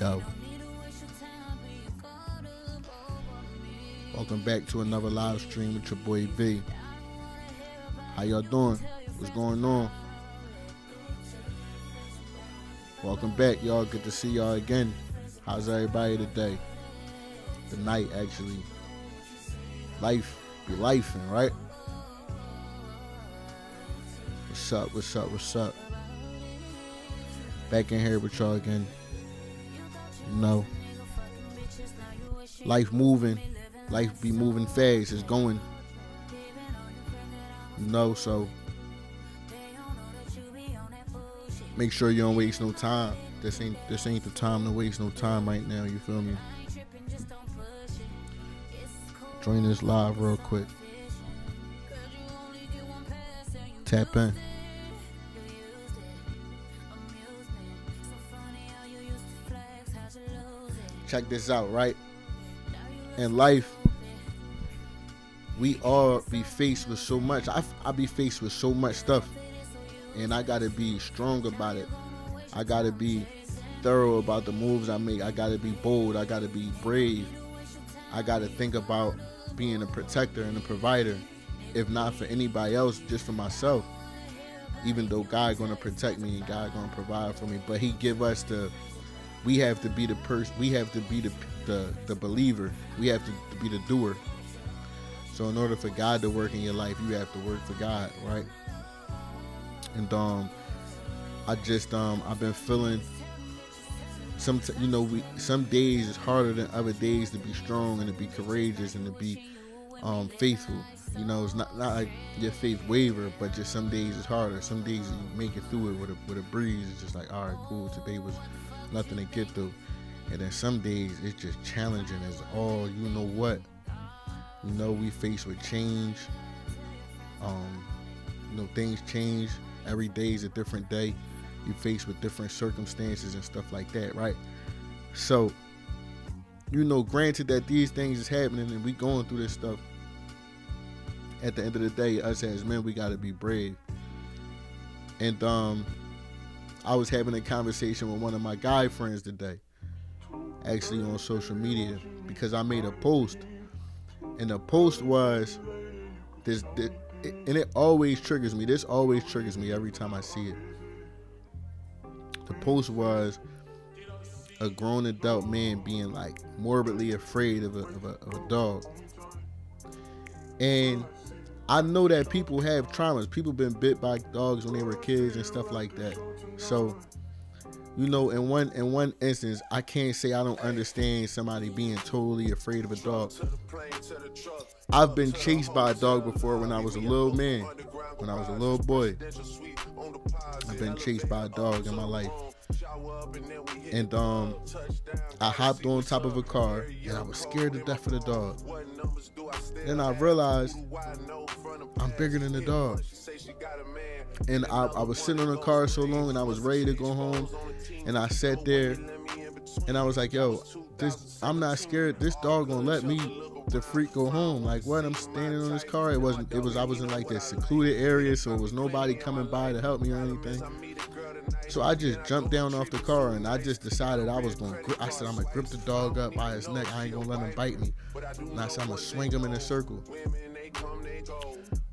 Yo, welcome back to another live stream with your boy V. How y'all doing? What's going on? Welcome back, y'all. Good to see y'all again. How's everybody today? The night, actually. Life be lifing, right? What's up? What's up? What's up? Back in here with y'all again. You know, life moving. Life be moving fast. It's going. You know, so make sure you don't waste no time. This ain't the time to waste no time right now. You feel me? Join this live real quick. Tap in. Check this out, right? In life, we all be faced with so much. I be faced with so much stuff, and I gotta be strong about it. I gotta be thorough about the moves I make. I gotta be bold. I gotta be brave. I gotta think about being a protector and a provider, if not for anybody else, just for myself. Even though God gonna protect me and God gonna provide for me, but He give us the. We have to be the person. We have to be the believer. We have to be the doer. So in order for God to work in your life, you have to work for God, right? And I've been feeling some days it's harder than other days to be strong and to be courageous and to be faithful. You know, it's not like your faith waver, but just some days it's harder. Some days you make it through it with a breeze. It's just like, all right, cool. Today was nothing to get through. And then some days it's just challenging as all you know what. You know, we face with change. Things change. Every day is a different day. You face with different circumstances and stuff like that, right? So, granted that these things is happening and we going through this stuff, at the end of the day, us as men, we got to be brave. And I was having a conversation with one of my guy friends today, actually on social media, because I made a post. And the post was this, and it always triggers me. This always triggers me every time I see it. The post was a grown adult man being like morbidly afraid of a dog. And I know that people have traumas. People been bit by dogs when they were kids and stuff like that. So, in one instance, I can't say I don't understand somebody being totally afraid of a dog. I've been chased by a dog before when I was a little man, when I was a little boy. I've been chased by a dog in my life. And I hopped on top of a car and I was scared to death of the dog. Then I realized I'm bigger than the dog. And I was sitting in the car so long and I was ready to go home. And I sat there and I was like, yo, I'm not scared. This dog gonna let me the freak go home. Like, what? I'm standing on this car. I was in like this secluded area, so it was nobody coming by to help me or anything. So I just jumped down off the car and I just decided I said I'm gonna grip the dog up by his neck. I ain't gonna let him bite me. And I said I'm gonna swing him in a circle.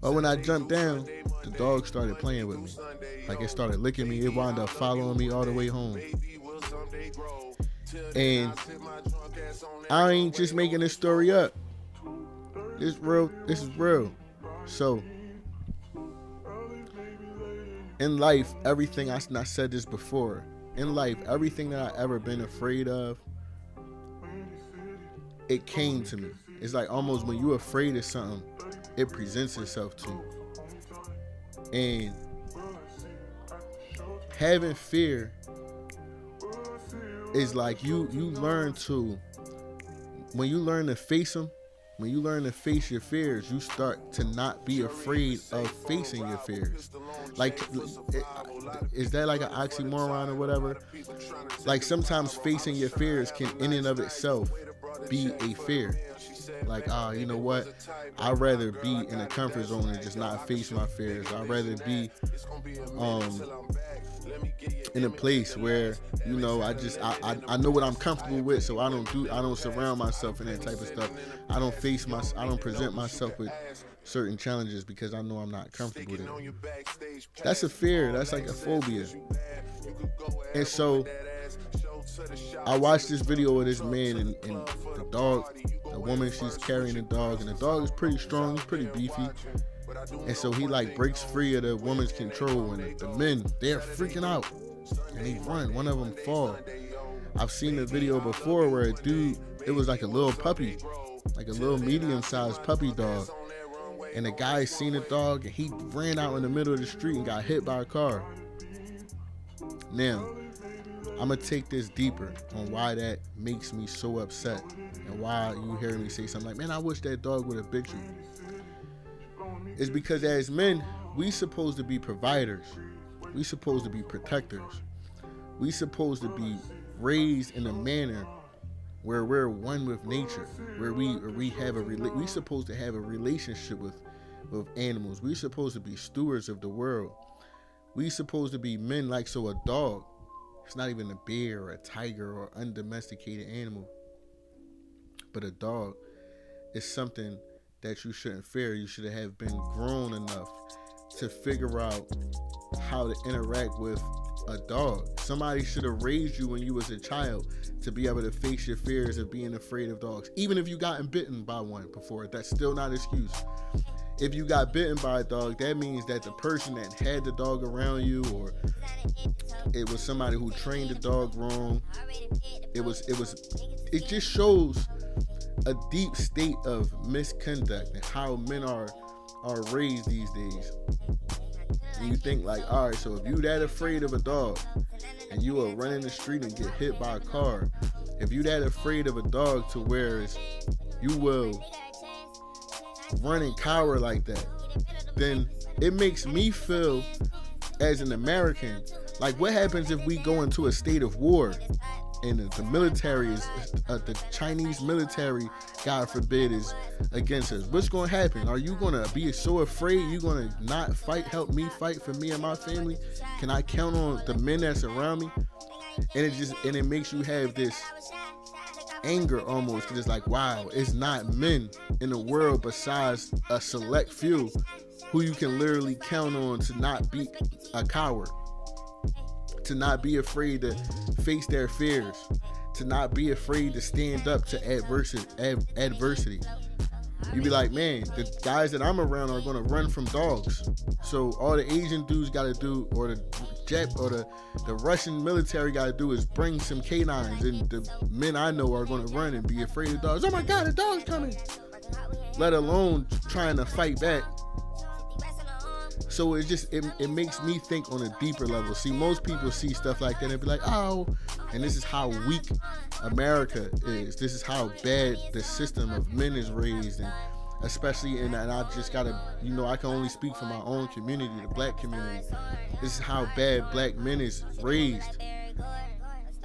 But when I jumped down, the dog started playing with me. Like, it started licking me. It wound up following me all the way home. And I ain't just making this story up. This is real. So, in life, everything, I said this before, in life, everything that I ever been afraid of, it came to me. It's like almost when you're afraid of something, it presents itself to you. And having fear is like you learn to, when you learn to face them, when you learn to face your fears, you start to not be afraid of facing your fears. Like, is that like an oxymoron or whatever? Like, sometimes facing your fears can in and of itself be a fear. Like, you know what? I'd rather be in a comfort zone and just not face my fears. I'd rather be in a place where, you know, I know what I'm comfortable with, so I don't surround myself in that type of stuff. I don't present myself with certain challenges because I know I'm not comfortable there. That's a fear. That's like a phobia. And so I watched this video of this man and the dog, the woman, she's carrying the dog, and the dog is pretty strong, he's pretty beefy. And so he like breaks free of the woman's control, and the men, they're freaking out and they run. One of them fall. I've seen a video before where a dude, it was like a little puppy, like a little medium-sized puppy dog, and the guy seen the dog and he ran out in the middle of the street and got hit by a car. Now, I'm gonna take this deeper on why that makes me so upset and why you hear me say something like, man, I wish that dog would have bit you. It's because as men, we supposed to be providers. We supposed to be protectors. We supposed to be raised in a manner where we're one with nature, where we supposed to have a relationship with animals. We supposed to be stewards of the world. We supposed to be men like so a dog. It's not even a bear or a tiger or undomesticated animal. But a dog is something that you shouldn't fear. You should have been grown enough to figure out how to interact with a dog. Somebody should have raised you when you was a child to be able to face your fears of being afraid of dogs. Even if you gotten bitten by one before, that's still not an excuse. If you got bitten by a dog, that means that the person that had the dog around you, or it was somebody who trained the dog wrong. It just shows a deep state of misconduct and how men are raised these days. And you think like, all right, so if you that afraid of a dog and you are running the street and get hit by a car, if you that afraid of a dog to where you will run and cower like that, then it makes me feel as an American like, what happens if we go into a state of war and the military is the Chinese military, God forbid, is against us? What's going to happen? Are you going to be so afraid you're going to not fight, help me fight for me and my family? Can I count on the men that's around me? And it makes you have this anger almost, because it's like, wow, it's not men in the world besides a select few who you can literally count on to not be a coward, to not be afraid to face their fears, to not be afraid to stand up to adversity. You be like, man, the guys that I'm around are gonna run from dogs. So all the Asian dudes gotta do, or the Russian military gotta do, is bring some canines, and the men I know are gonna run and be afraid of dogs. Oh my God, the dog's coming! Let alone trying to fight back. So it makes me think on a deeper level. See, most people see stuff like that and be like, oh, and this is how weak America is. This is how bad the system of men is raised, and especially and I just gotta, I can only speak for my own community, the black community. This is how bad black men is raised,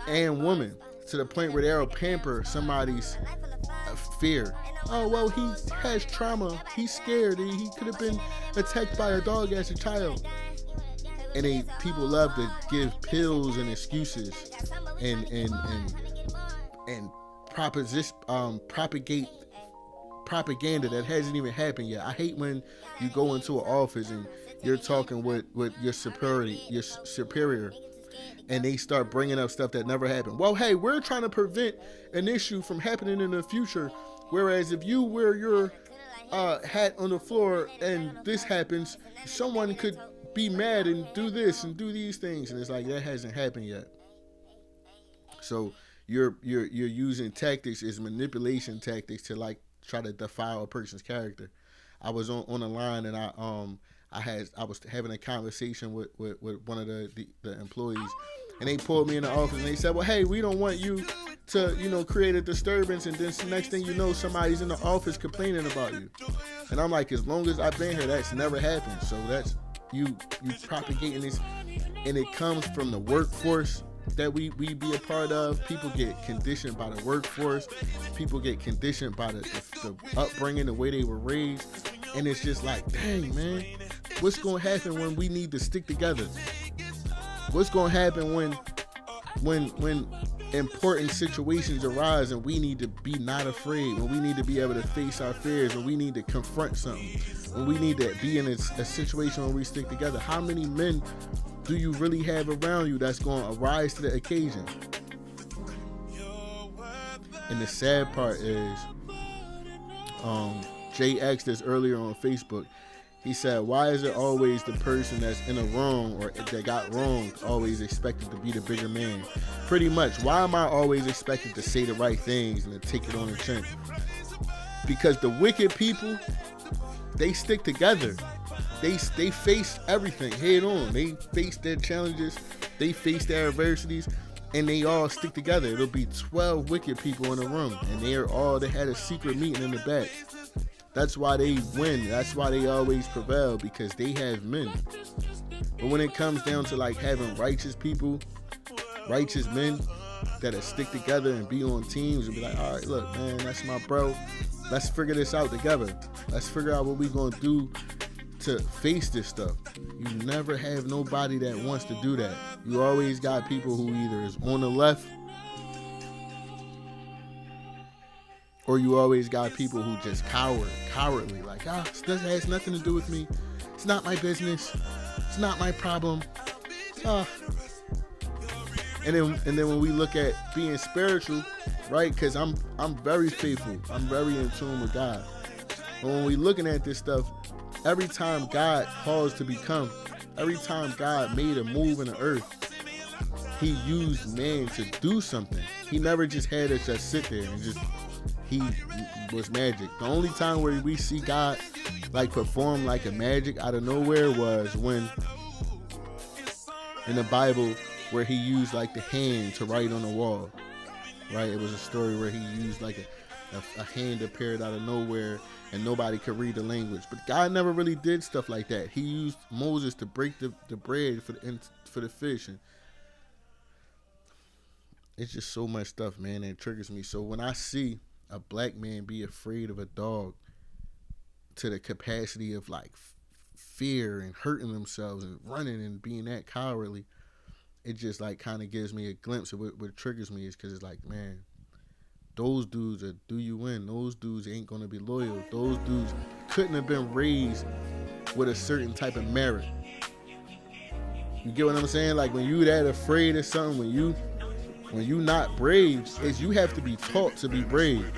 and women, to the point where they'll pamper somebody's fear. Oh, well, he has trauma. He's scared. He could have been attacked by a dog as a child. And people love to give pills and excuses and propagate propaganda that hasn't even happened yet. I hate when you go into an office and you're talking with your superior, and they start bringing up stuff that never happened. Well, hey, we're trying to prevent an issue from happening in the future. Whereas if you wear your hat on the floor and this happens, someone could be mad and do this and do these things. And it's like, that hasn't happened yet. So you're using tactics, is manipulation tactics, to like try to defile a person's character. I was on the line, and I was having a conversation with one of the employees, and they pulled me in the office and they said, well, hey, we don't want you to, create a disturbance, and then next thing you know, somebody's in the office complaining about you. And I'm like, as long as I've been here, that's never happened. So that's you propagating this, and it comes from the workforce that we be a part of. People get conditioned by the workforce. People get conditioned by the upbringing, the way they were raised. And it's just like, dang, man, what's going to happen when we need to stick together? What's gonna happen when important situations arise and we need to be not afraid, when we need to be able to face our fears, when we need to confront something, when we need to be in a situation where we stick together? How many men do you really have around you that's going to arise to the occasion? And the sad part is, Jay asked this earlier on Facebook. He said, why is it always the person that's in a wrong or that got wronged always expected to be the bigger man? Pretty much, why am I always expected to say the right things and to take it on the chin? Because the wicked people, they stick together. They face everything head on. They face their challenges, they face their adversities, and they all stick together. It'll be 12 wicked people in a room, and they had a secret meeting in the back. That's why they win. That's why they always prevail, because they have men. But when it comes down to like having righteous people, righteous men that'll stick together and be on teams and be like, all right, look, man, that's my bro. Let's figure this out together. Let's figure out what we're going to do to face this stuff. You never have nobody that wants to do that. You always got people who either is on the left, or you always got people who just cowardly, like, this has nothing to do with me. It's not my business. It's not my problem. And then when we look at being spiritual, right? Because I'm very faithful. I'm very in tune with God. But when we looking at this stuff, every time God caused to become, every time God made a move in the earth, he used man to do something. He never just had us just sit there and just, he was magic. The only time where we see God like perform like a magic out of nowhere was when in the Bible where he used like the hand to write on the wall, right? It was a story where he used like a hand appeared out of nowhere and nobody could read the language. But God never really did stuff like that. He used Moses to break the bread for the fish. And it's just so much stuff, man, that triggers me. So when I see a black man be afraid of a dog to the capacity of like fear and hurting themselves and running and being that cowardly, it just like kind of gives me a glimpse of what triggers me, is because it's like, man, those dudes are do you in. Those dudes ain't going to be loyal. Those dudes couldn't have been raised with a certain type of merit. You get what I'm saying? Like when you that afraid of something, when you not brave, is you have to be taught to be brave.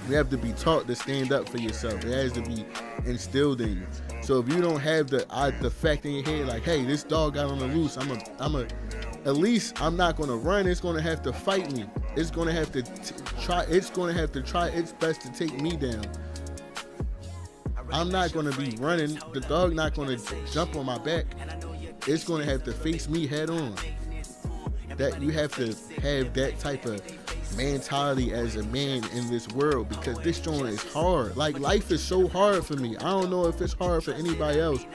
You have to be taught to stand up for yourself. It has to be instilled in you. So if you don't have the fact in your head, like, hey, this dog got on the loose, at least I'm not gonna run. It's gonna have to fight me. It's gonna have to try. It's gonna have to try its best to take me down. I'm not gonna be running. The dog not gonna jump on my back. It's gonna have to face me head on. That you have to have that type of mentality as a man in this world, because this joint is hard. Like life is so hard for me. I don't know if it's hard for anybody else,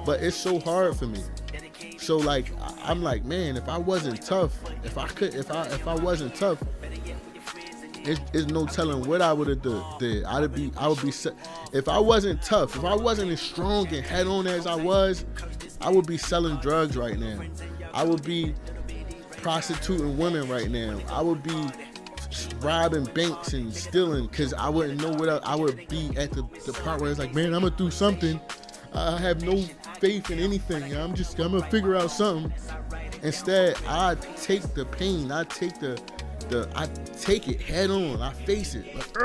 but it's so hard for me. So like I'm like, man, if I wasn't tough, if I wasn't tough, it's no telling what I would have did. I would be if I wasn't tough, if I wasn't as strong and head on as I would be selling drugs right now. I would be prostituting women right now. I would be robbing banks and stealing, because I wouldn't know what I would be at the part where it's like, man, I'm gonna do something. I have no faith in anything. I'm gonna figure out something. Instead, I take the pain. I take I take it head on. I face it. Like,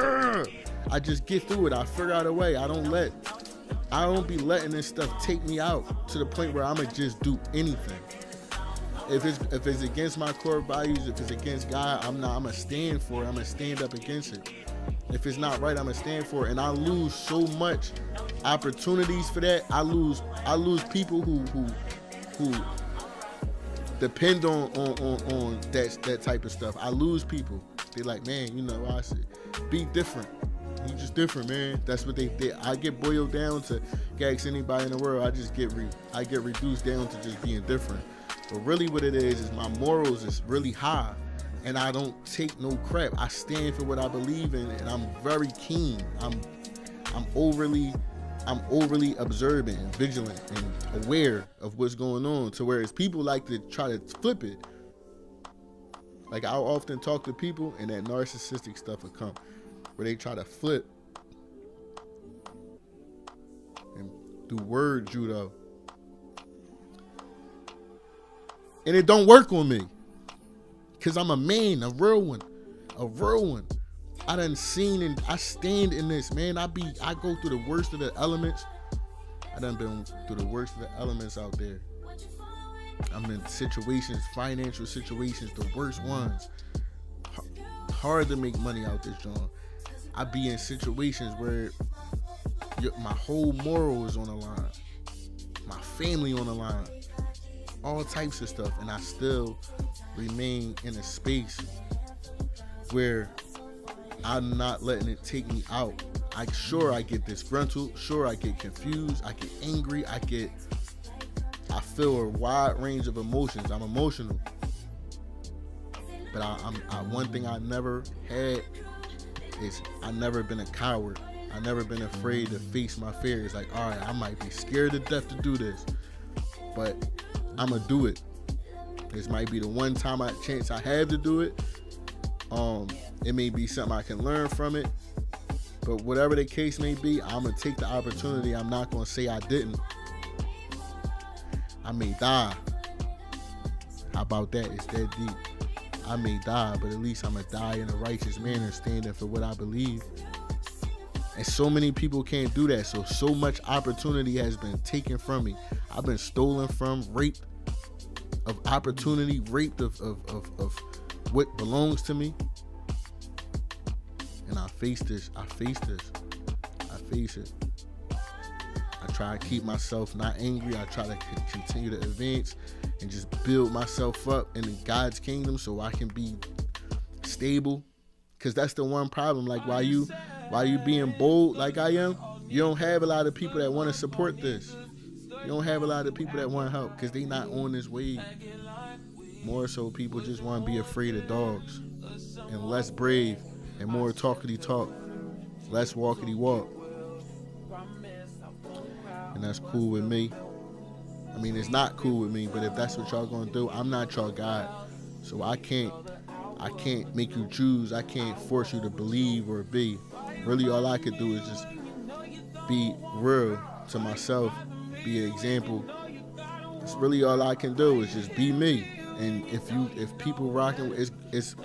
I just get through it. I figure out a way. I don't be letting this stuff take me out to the point where I'ma just do anything. If it's against my core values, if it's against God, I'm gonna stand for it. I'm gonna stand up against it. If it's not right, I'm gonna stand for it. And I lose so much opportunities for that. I lose people who depend on that type of stuff. I lose people. They like, man, you know, I said, be different. You just different, man. That's what they I get boiled down to ask anybody in the world. I get reduced down to just being different. But really what it is my morals is really high, and I don't take no crap. I stand for what I believe in, and I'm very keen. I'm overly I'm overly observant and vigilant and aware of what's going on, to whereas people like to try to flip it. Like, I'll often talk to people and that narcissistic stuff will come where they try to flip and do word judo. And it don't work on me. Cause I'm a man, a real one. I done seen and I stand in this, man. I go through the worst of the elements. I done been through the worst of the elements out there. I'm in situations, financial situations, the worst ones. Hard to make money out this joint. I be in situations where my whole moral is on the line. My family on the line. All types of stuff. And I still remain in a space where I'm not letting it take me out. I get disgruntled. Sure, I get confused. I get angry. I feel a wide range of emotions. I'm emotional. But one thing I never had is I never been a coward. I never been afraid to face my fears. Like, all right, I might be scared to death to do this, but I'm going to do it. This might be the one chance I have to do it. It may be something I can learn from it, but whatever the case may be, I'm going to take the opportunity. I'm not going to say I didn't. I may die. How about that? It's that deep. I may die, but at least I'm going to die in a righteous manner, standing for what I believe. And so many people can't do that. So much opportunity has been taken from me. I've been stolen from, raped of opportunity, raped of what belongs to me. And I face this. I face it. I try to keep myself not angry. I try to continue to advance and just build myself up in God's kingdom so I can be stable. Because that's the one problem. Like, while you being bold like I am, you don't have a lot of people that want to support this. You don't have a lot of people that want to help because they not on this wave. More so, people just want to be afraid of dogs and less brave and more talkity talk, less walkity walk. And that's cool with me. I mean, it's not cool with me, but if that's what y'all gonna do, I'm not y'all God. So I can't make you choose. I can't force you to believe or be. Really, all I could do is just be real to myself, be an example. That's really all I can do is just be me. And if people rocking, it's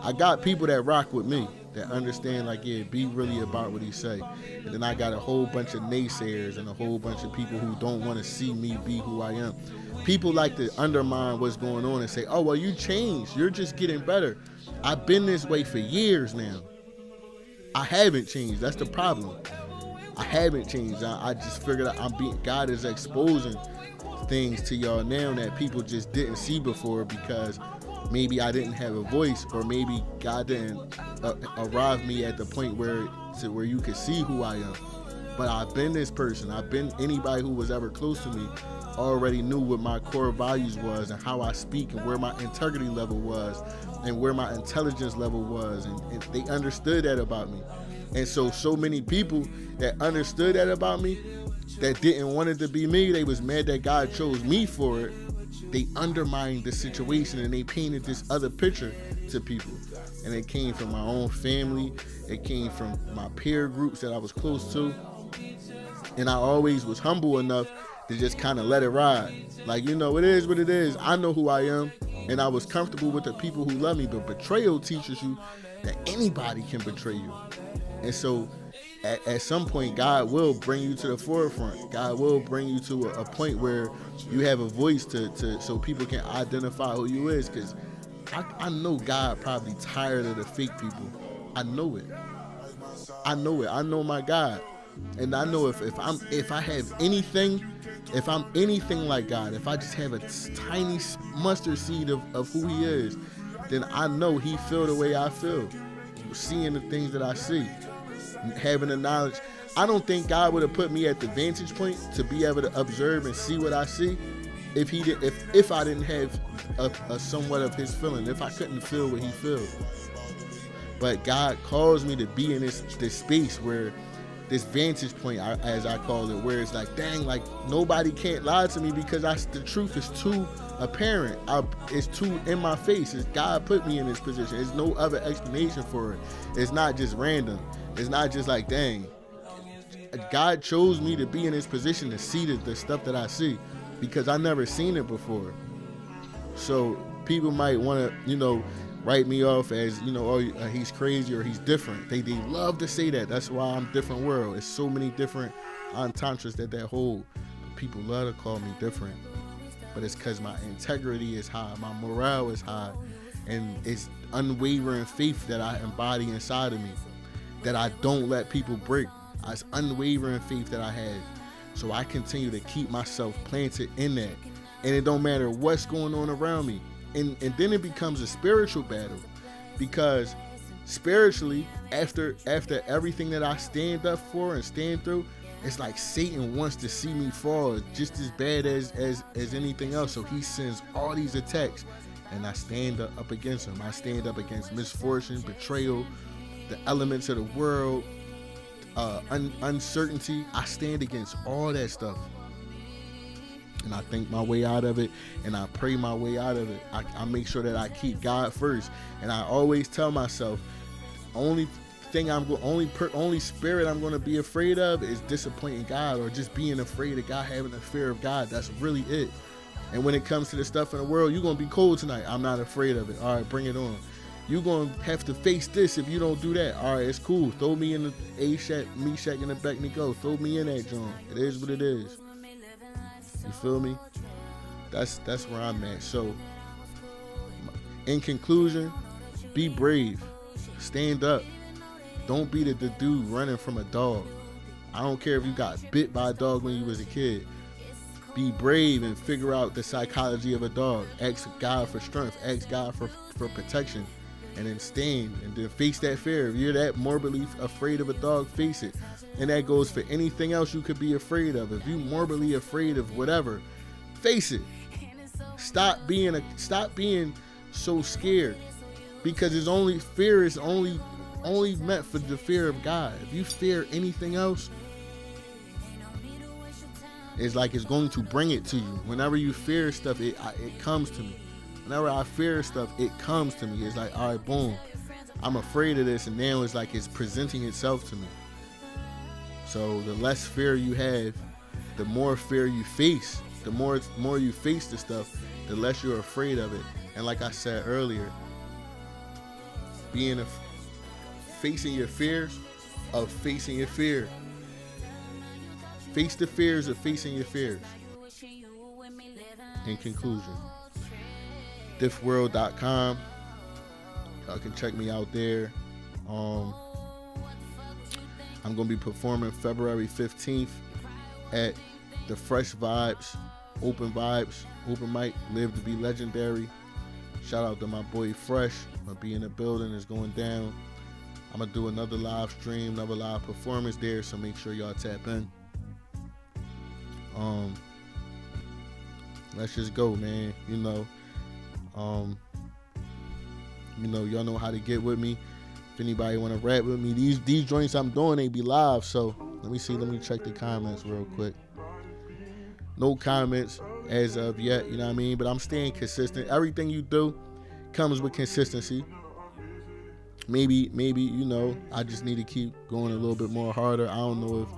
I got people that rock with me, that understand, like, yeah, be really about what he say. And then I got a whole bunch of naysayers and a whole bunch of people who don't want to see me be who I am. People like to undermine what's going on and say, oh, well, you changed. You're just getting better. I've been this way for years now. I haven't changed. That's the problem. I haven't changed. I just figured out God is exposing things to y'all now that people just didn't see before, because maybe I didn't have a voice, or maybe God didn't arrive me at the point where you could see who I am. But I've been this person. Anybody who was ever close to me already knew what my core values was and how I speak and where my integrity level was and where my intelligence level was. And they understood that about me. And so many people that understood that about me, that didn't want it to be me, they was mad that God chose me for it. They undermined the situation and they painted this other picture to people. And it came from my own family. It came from my peer groups that I was close to. And I always was humble enough to just kind of let it ride. Like, it is what it is. I know who I am. And I was comfortable with the people who love me. But betrayal teaches you that anybody can betray you. And so at some point, God will bring you to the forefront. God will bring you to a point where you have a voice so people can identify who you is. Because I know God probably tired of the fake people. I know it. I know my God. And I know if I'm anything like God, if I just have a tiny mustard seed of who he is, then I know he feel the way I feel. Seeing the things that I see. Having the knowledge. I don't think God would have put me at the vantage point to be able to observe and see what I see if I didn't have a somewhat of his feeling, if I couldn't feel what he feels. But God calls me to be in this space where this vantage point, as I call it, where it's like, dang, like nobody can't lie to me because the truth is too apparent. It's too in my face. It's God put me in this position. There's no other explanation for it. It's not just random. It's not just like, dang, God chose me to be in this position to see the stuff that I see, because I never seen it before. So people might want to, write me off as, oh, he's crazy or he's different. They love to say that. That's why I'm different world. It's so many different entendres that hold. People love to call me different. But it's because my integrity is high. My morale is high. And it's unwavering faith that I embody inside of me, that I don't let people break. It's unwavering faith that I have. So I continue to keep myself planted in that. And it don't matter what's going on around me. And then it becomes a spiritual battle, because spiritually, after everything that I stand up for and stand through, it's like Satan wants to see me fall just as bad as anything else. So he sends all these attacks, and I stand up against him. I stand up against misfortune, betrayal, the elements of the world, uncertainty. I stand against all that stuff. And I think my way out of it, and I pray my way out of it. I make sure that I keep God first, and I always tell myself, only spirit I'm going to be afraid of is disappointing God, or just being afraid of God, having a fear of God. That's really it. And when it comes to the stuff in the world, you're going to be cold tonight. I'm not afraid of it. All right, bring it on. You're going to have to face this if you don't do that. All right, it's cool. Throw me in the A-Shack, Meshach, and the Abednego. Throw me in that joint. It is what it is. You feel me? That's where I'm at. So, in conclusion, be brave. Stand up. Don't be the dude running from a dog. I don't care if you got bit by a dog when you was a kid. Be brave and figure out the psychology of a dog. Ask God for strength. Ask God for protection. And then stand and then face that fear. If you're that morbidly afraid of a dog, face it. And that goes for anything else you could be afraid of. If you're morbidly afraid of whatever, face it. Stop being so scared, because fear is only meant for the fear of God. If you fear anything else, it's like it's going to bring it to you. Whenever you fear stuff, it comes to me. Whenever I fear stuff, it comes to me. It's like, all right, boom, I'm afraid of this, and now it's like it's presenting itself to me. So the less fear you have, the more fear you face. The more you face the stuff, the less you're afraid of it. And like I said earlier, facing your fears of facing your fear. Face the fears of facing your fears. In conclusion, diffworld.com. Y'all can check me out there. I'm going to be performing February 15th at the Fresh Vibes, Open Mic, Live to Be Legendary. Shout out to my boy Fresh. I'll be in the building. It's going down. I'm going to do another live stream, another live performance there, so make sure y'all tap in. Let's just go, man. Y'all know how to get with me. If anybody want to rap with me, these joints I'm doing, they be live. So let me check the comments real quick. No comments as of yet, you know what I mean? But I'm staying consistent. Everything you do comes with consistency. Maybe, I just need to keep going a little bit more harder. I don't know if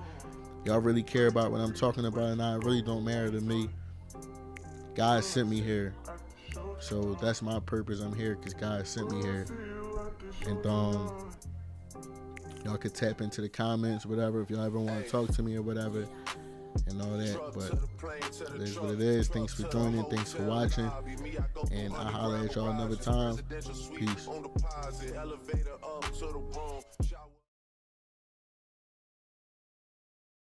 y'all really care about what I'm talking about, and it really don't matter to me. God sent me here. So that's my purpose. I'm here because God sent me here. And y'all could tap into the comments, whatever, if y'all ever want to talk to me or whatever, and all that. But it is what it is. Thanks for joining. Thanks for watching. And I'll holler at y'all another time. Peace.